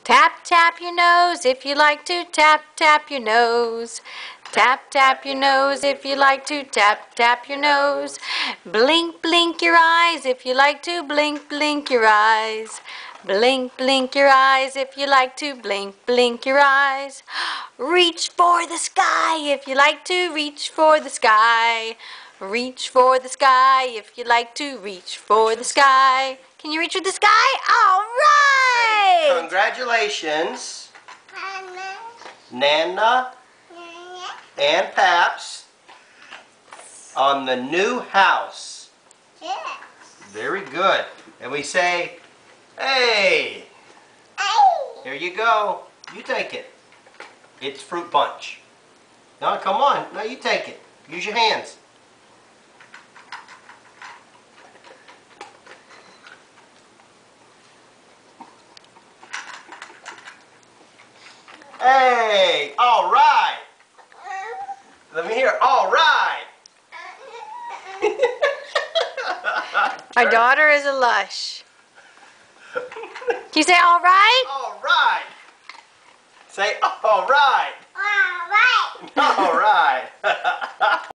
Tap, tap your nose if you like to. Tap, tap your nose. Tap, tap your nose if you like to. Tap, tap your nose. Blink, blink your eyes if you like to. Blink, blink your eyes. Blink, blink your eyes if you like to. Blink, blink your eyes. Reach for the sky if you like to. Reach for the sky. Reach for the sky if you like to. Reach for the sky. Can you reach for the sky? All right! Congratulations, Nana and Paps, on the new house. Yes. Very good. And we say, hey, here you go. You take it. It's fruit punch. No, come on. No, you take it. Use your hands. Hey, all right. Let me hear, all right. Our daughter is a lush. Can you say all right? All right. Say, all right. All right. All right.